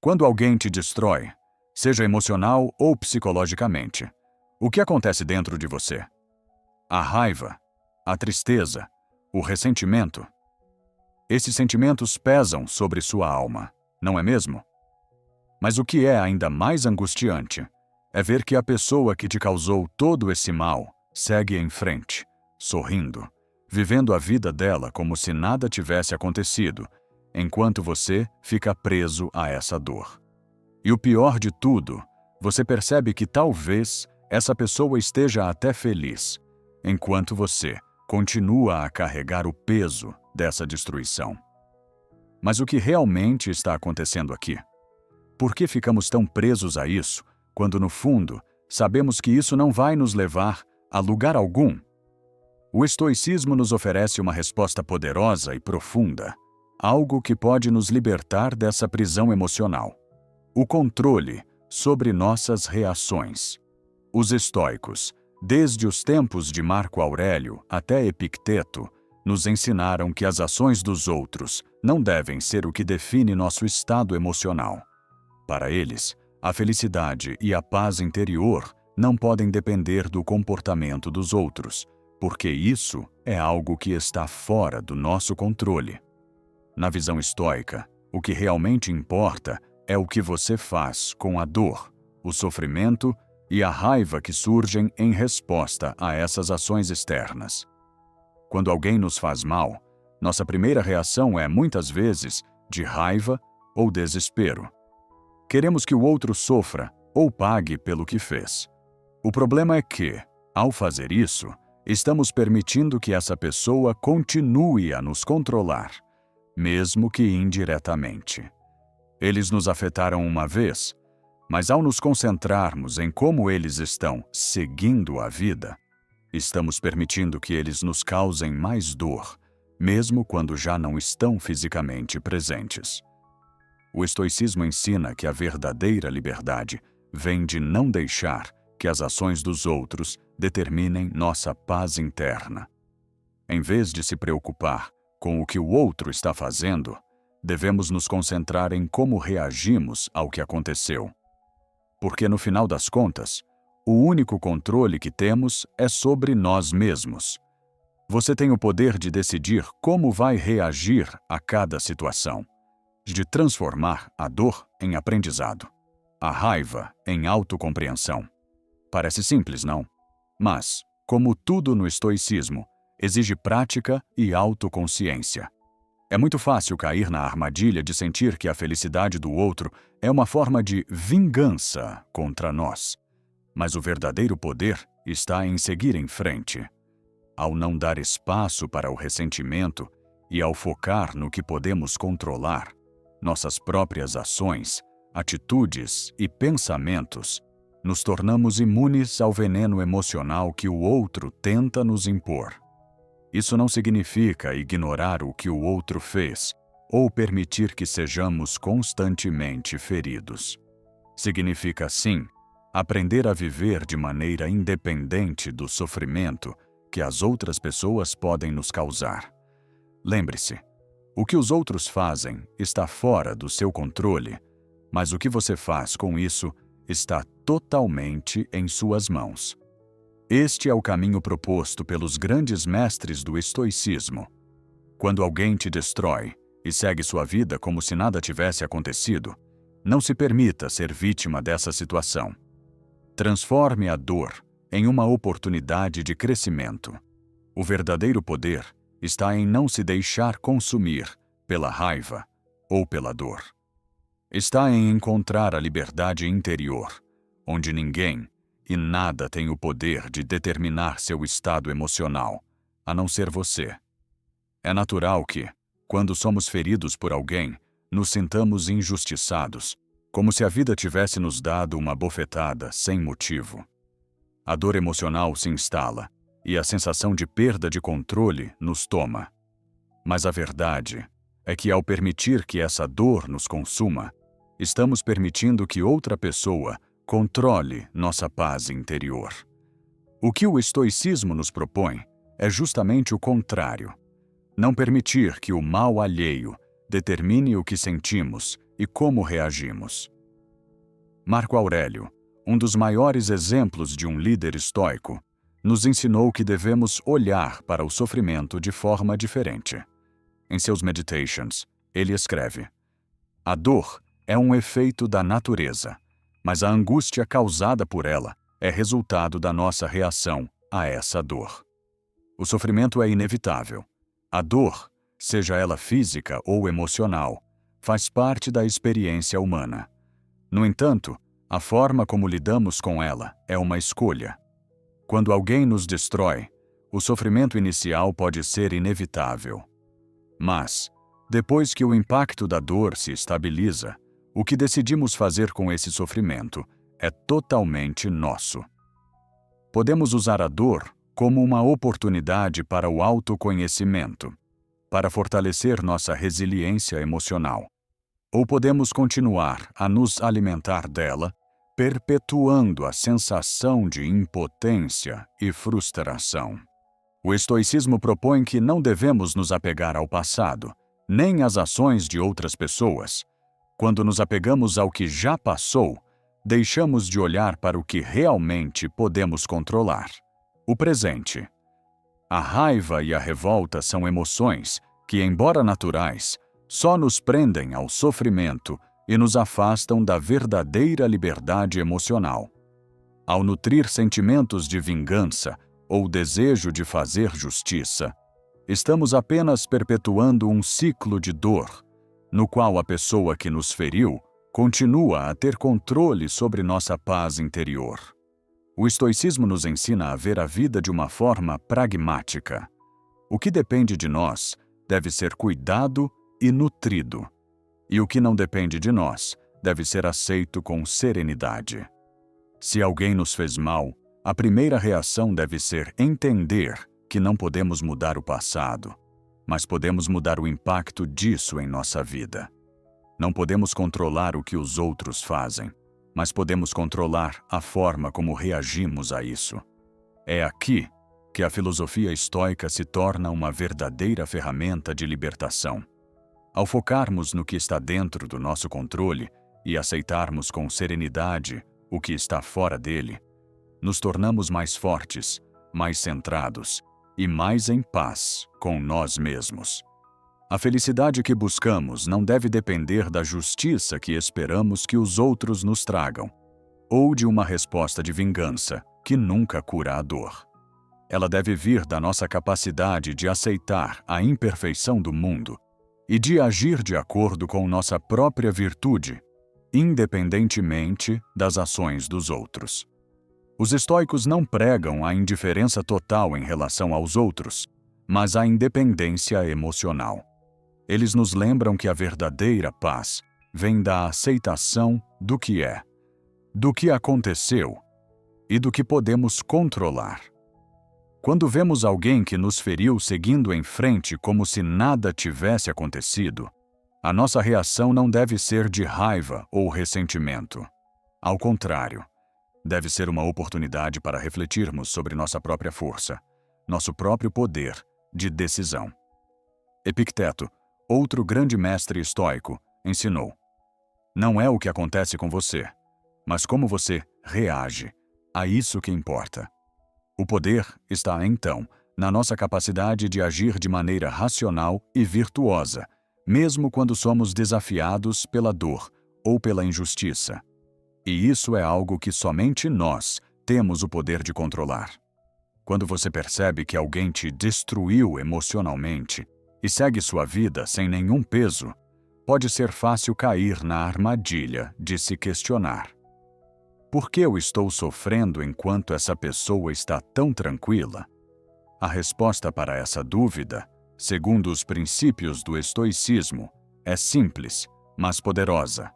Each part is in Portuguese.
Quando alguém te destrói, seja emocional ou psicologicamente, o que acontece dentro de você? A raiva, a tristeza, o ressentimento. Esses sentimentos pesam sobre sua alma, não é mesmo? Mas o que é ainda mais angustiante é ver que a pessoa que te causou todo esse mal segue em frente, sorrindo, vivendo a vida dela como se nada tivesse acontecido, enquanto você fica preso a essa dor. E o pior de tudo, você percebe que talvez essa pessoa esteja até feliz, enquanto você continua a carregar o peso dessa destruição. Mas o que realmente está acontecendo aqui? Por que ficamos tão presos a isso, quando no fundo sabemos que isso não vai nos levar a lugar algum? O estoicismo nos oferece uma resposta poderosa e profunda, algo que pode nos libertar dessa prisão emocional. O controle sobre nossas reações. Os estoicos, desde os tempos de Marco Aurélio até Epicteto, nos ensinaram que as ações dos outros não devem ser o que define nosso estado emocional. Para eles, a felicidade e a paz interior não podem depender do comportamento dos outros, porque isso é algo que está fora do nosso controle. Na visão estoica, o que realmente importa é o que você faz com a dor, o sofrimento e a raiva que surgem em resposta a essas ações externas. Quando alguém nos faz mal, nossa primeira reação é, muitas vezes, de raiva ou desespero. Queremos que o outro sofra ou pague pelo que fez. O problema é que, ao fazer isso, estamos permitindo que essa pessoa continue a nos controlar, mesmo que indiretamente. Eles nos afetaram uma vez, mas ao nos concentrarmos em como eles estão seguindo a vida, estamos permitindo que eles nos causem mais dor, mesmo quando já não estão fisicamente presentes. O estoicismo ensina que a verdadeira liberdade vem de não deixar que as ações dos outros determinem nossa paz interna. Em vez de se preocupar com o que o outro está fazendo, devemos nos concentrar em como reagimos ao que aconteceu. Porque, no final das contas, o único controle que temos é sobre nós mesmos. Você tem o poder de decidir como vai reagir a cada situação, de transformar a dor em aprendizado, a raiva em autocompreensão. Parece simples, não? Mas, como tudo no estoicismo, exige prática e autoconsciência. É muito fácil cair na armadilha de sentir que a felicidade do outro é uma forma de vingança contra nós. Mas o verdadeiro poder está em seguir em frente. Ao não dar espaço para o ressentimento e ao focar no que podemos controlar, nossas próprias ações, atitudes e pensamentos, nos tornamos imunes ao veneno emocional que o outro tenta nos impor. Isso não significa ignorar o que o outro fez ou permitir que sejamos constantemente feridos. Significa, sim, aprender a viver de maneira independente do sofrimento que as outras pessoas podem nos causar. Lembre-se, o que os outros fazem está fora do seu controle, mas o que você faz com isso está totalmente em suas mãos. Este é o caminho proposto pelos grandes mestres do estoicismo. Quando alguém te destrói e segue sua vida como se nada tivesse acontecido, não se permita ser vítima dessa situação. Transforme a dor em uma oportunidade de crescimento. O verdadeiro poder está em não se deixar consumir pela raiva ou pela dor. Está em encontrar a liberdade interior, onde ninguém e nada tem o poder de determinar seu estado emocional, a não ser você. É natural que, quando somos feridos por alguém, nos sintamos injustiçados, como se a vida tivesse nos dado uma bofetada sem motivo. A dor emocional se instala e a sensação de perda de controle nos toma. Mas a verdade é que, ao permitir que essa dor nos consuma, estamos permitindo que outra pessoa controle nossa paz interior. O que o estoicismo nos propõe é justamente o contrário. Não permitir que o mal alheio determine o que sentimos e como reagimos. Marco Aurélio, um dos maiores exemplos de um líder estoico, nos ensinou que devemos olhar para o sofrimento de forma diferente. Em seus Meditations, ele escreve: "A dor é um efeito da natureza, mas a angústia causada por ela é resultado da nossa reação a essa dor. O sofrimento é inevitável. A dor, seja ela física ou emocional, faz parte da experiência humana. No entanto, a forma como lidamos com ela é uma escolha. Quando alguém nos destrói, o sofrimento inicial pode ser inevitável. Mas, depois que o impacto da dor se estabiliza, o que decidimos fazer com esse sofrimento é totalmente nosso. Podemos usar a dor como uma oportunidade para o autoconhecimento, para fortalecer nossa resiliência emocional. Ou podemos continuar a nos alimentar dela, perpetuando a sensação de impotência e frustração. O estoicismo propõe que não devemos nos apegar ao passado, nem às ações de outras pessoas. Quando nos apegamos ao que já passou, deixamos de olhar para o que realmente podemos controlar: o presente. A raiva e a revolta são emoções que, embora naturais, só nos prendem ao sofrimento e nos afastam da verdadeira liberdade emocional. Ao nutrir sentimentos de vingança ou desejo de fazer justiça, estamos apenas perpetuando um ciclo de dor, no qual a pessoa que nos feriu continua a ter controle sobre nossa paz interior. O estoicismo nos ensina a ver a vida de uma forma pragmática. O que depende de nós deve ser cuidado e nutrido, e o que não depende de nós deve ser aceito com serenidade. Se alguém nos fez mal, a primeira reação deve ser entender que não podemos mudar o passado, mas podemos mudar o impacto disso em nossa vida. Não podemos controlar o que os outros fazem, mas podemos controlar a forma como reagimos a isso. É aqui que a filosofia estoica se torna uma verdadeira ferramenta de libertação. Ao focarmos no que está dentro do nosso controle e aceitarmos com serenidade o que está fora dele, nos tornamos mais fortes, mais centrados e mais em paz com nós mesmos. A felicidade que buscamos não deve depender da justiça que esperamos que os outros nos tragam, ou de uma resposta de vingança que nunca cura a dor. Ela deve vir da nossa capacidade de aceitar a imperfeição do mundo e de agir de acordo com nossa própria virtude, independentemente das ações dos outros. Os estoicos não pregam a indiferença total em relação aos outros, mas a independência emocional. Eles nos lembram que a verdadeira paz vem da aceitação do que é, do que aconteceu e do que podemos controlar. Quando vemos alguém que nos feriu seguindo em frente como se nada tivesse acontecido, a nossa reação não deve ser de raiva ou ressentimento. Ao contrário, deve ser uma oportunidade para refletirmos sobre nossa própria força, nosso próprio poder de decisão. Epicteto, outro grande mestre estoico, ensinou: não é o que acontece com você, mas como você reage a isso que importa. O poder está, então, na nossa capacidade de agir de maneira racional e virtuosa, mesmo quando somos desafiados pela dor ou pela injustiça. E isso é algo que somente nós temos o poder de controlar. Quando você percebe que alguém te destruiu emocionalmente e segue sua vida sem nenhum peso, pode ser fácil cair na armadilha de se questionar: por que eu estou sofrendo enquanto essa pessoa está tão tranquila? A resposta para essa dúvida, segundo os princípios do estoicismo, é simples, mas poderosa.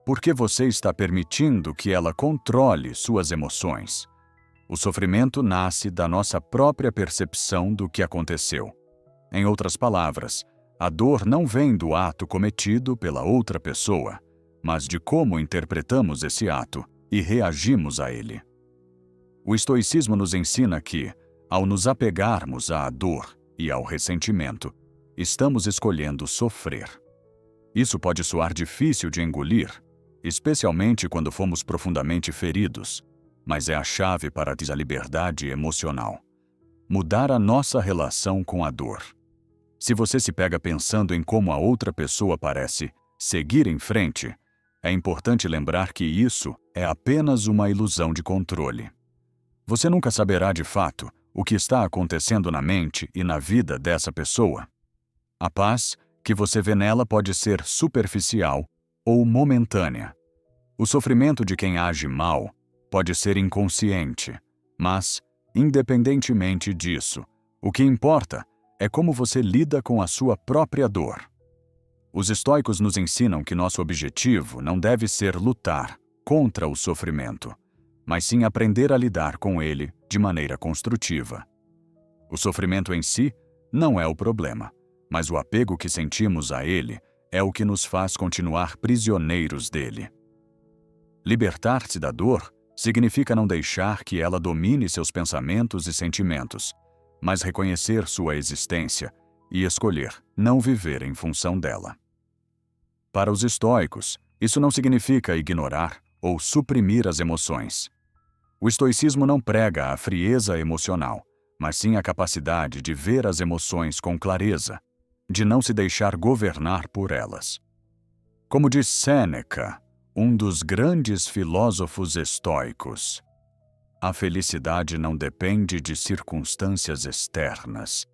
Porque você está permitindo que ela controle suas emoções. O sofrimento nasce da nossa própria percepção do que aconteceu. Em outras palavras, a dor não vem do ato cometido pela outra pessoa, mas de como interpretamos esse ato e reagimos a ele. O estoicismo nos ensina que, ao nos apegarmos à dor e ao ressentimento, estamos escolhendo sofrer. Isso pode soar difícil de engolir, especialmente quando fomos profundamente feridos, mas é a chave para a liberdade emocional. Mudar a nossa relação com a dor. Se você se pega pensando em como a outra pessoa parece seguir em frente, é importante lembrar que isso é apenas uma ilusão de controle. Você nunca saberá de fato o que está acontecendo na mente e na vida dessa pessoa. A paz que você vê nela pode ser superficial ou momentânea. O sofrimento de quem age mal pode ser inconsciente, mas, independentemente disso, o que importa é como você lida com a sua própria dor. Os estoicos nos ensinam que nosso objetivo não deve ser lutar contra o sofrimento, mas sim aprender a lidar com ele de maneira construtiva. O sofrimento em si não é o problema, mas o apego que sentimos a ele é o que nos faz continuar prisioneiros dele. Libertar-se da dor significa não deixar que ela domine seus pensamentos e sentimentos, mas reconhecer sua existência e escolher não viver em função dela. Para os estoicos, isso não significa ignorar ou suprimir as emoções. O estoicismo não prega a frieza emocional, mas sim a capacidade de ver as emoções com clareza, de não se deixar governar por elas. Como diz Sêneca, um dos grandes filósofos estoicos, a felicidade não depende de circunstâncias externas,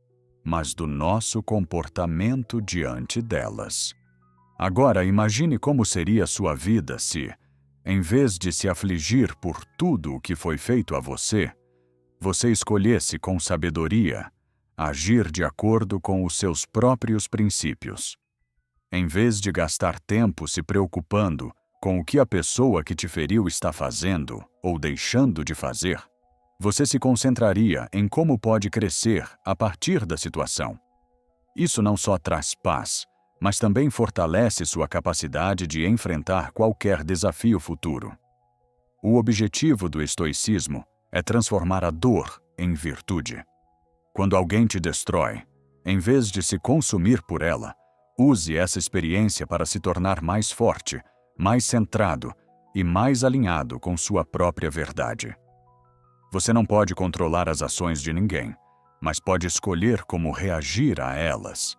mas do nosso comportamento diante delas. Agora, imagine como seria sua vida se, em vez de se afligir por tudo o que foi feito a você, você escolhesse com sabedoria agir de acordo com os seus próprios princípios. Em vez de gastar tempo se preocupando com o que a pessoa que te feriu está fazendo ou deixando de fazer, você se concentraria em como pode crescer a partir da situação. Isso não só traz paz, mas também fortalece sua capacidade de enfrentar qualquer desafio futuro. O objetivo do estoicismo é transformar a dor em virtude. Quando alguém te destrói, em vez de se consumir por ela, use essa experiência para se tornar mais forte, mais centrado e mais alinhado com sua própria verdade. Você não pode controlar as ações de ninguém, mas pode escolher como reagir a elas.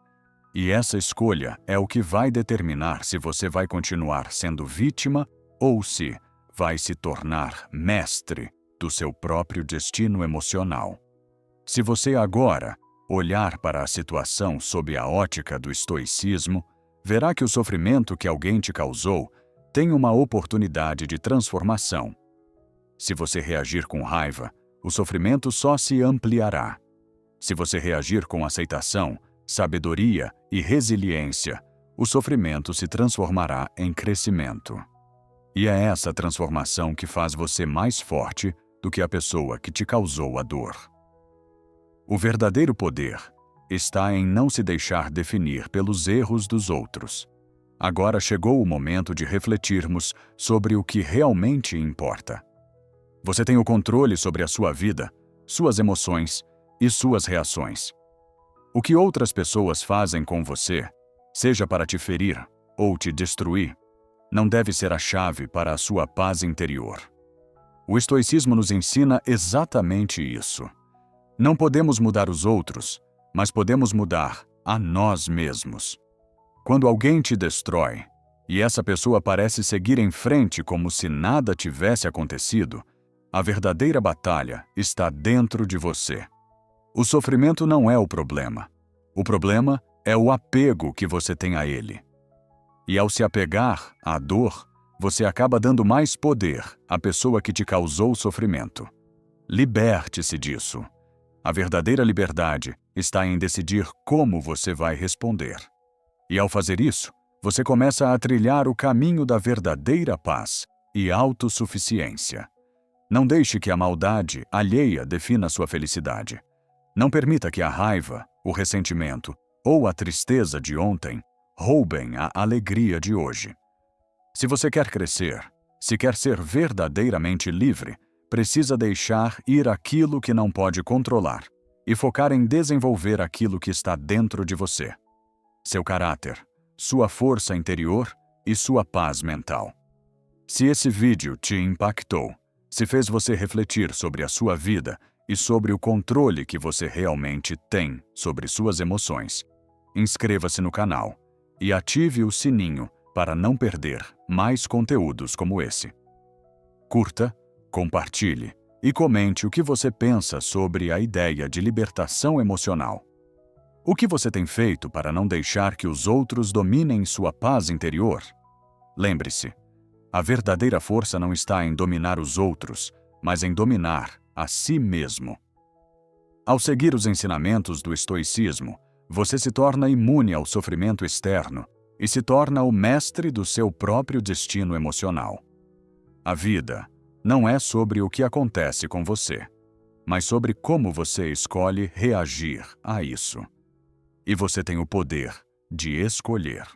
E essa escolha é o que vai determinar se você vai continuar sendo vítima ou se vai se tornar mestre do seu próprio destino emocional. Se você agora olhar para a situação sob a ótica do estoicismo, verá que o sofrimento que alguém te causou tem uma oportunidade de transformação. Se você reagir com raiva, o sofrimento só se ampliará. Se você reagir com aceitação, sabedoria e resiliência, o sofrimento se transformará em crescimento. E é essa transformação que faz você mais forte do que a pessoa que te causou a dor. O verdadeiro poder está em não se deixar definir pelos erros dos outros. Agora chegou o momento de refletirmos sobre o que realmente importa. Você tem o controle sobre a sua vida, suas emoções e suas reações. O que outras pessoas fazem com você, seja para te ferir ou te destruir, não deve ser a chave para a sua paz interior. O estoicismo nos ensina exatamente isso. Não podemos mudar os outros, mas podemos mudar a nós mesmos. Quando alguém te destrói, e essa pessoa parece seguir em frente como se nada tivesse acontecido, a verdadeira batalha está dentro de você. O sofrimento não é o problema. O problema é o apego que você tem a ele. E ao se apegar à dor, você acaba dando mais poder à pessoa que te causou o sofrimento. Liberte-se disso. A verdadeira liberdade está em decidir como você vai responder. E ao fazer isso, você começa a trilhar o caminho da verdadeira paz e autossuficiência. Não deixe que a maldade alheia defina sua felicidade. Não permita que a raiva, o ressentimento ou a tristeza de ontem roubem a alegria de hoje. Se você quer crescer, se quer ser verdadeiramente livre, precisa deixar ir aquilo que não pode controlar e focar em desenvolver aquilo que está dentro de você. Seu caráter, sua força interior e sua paz mental. Se esse vídeo te impactou, se fez você refletir sobre a sua vida e sobre o controle que você realmente tem sobre suas emoções, inscreva-se no canal e ative o sininho para não perder mais conteúdos como esse. Curta, compartilhe e comente o que você pensa sobre a ideia de libertação emocional. O que você tem feito para não deixar que os outros dominem sua paz interior? Lembre-se, a verdadeira força não está em dominar os outros, mas em dominar a si mesmo. Ao seguir os ensinamentos do estoicismo, você se torna imune ao sofrimento externo e se torna o mestre do seu próprio destino emocional. A vida não é sobre o que acontece com você, mas sobre como você escolhe reagir a isso. E você tem o poder de escolher.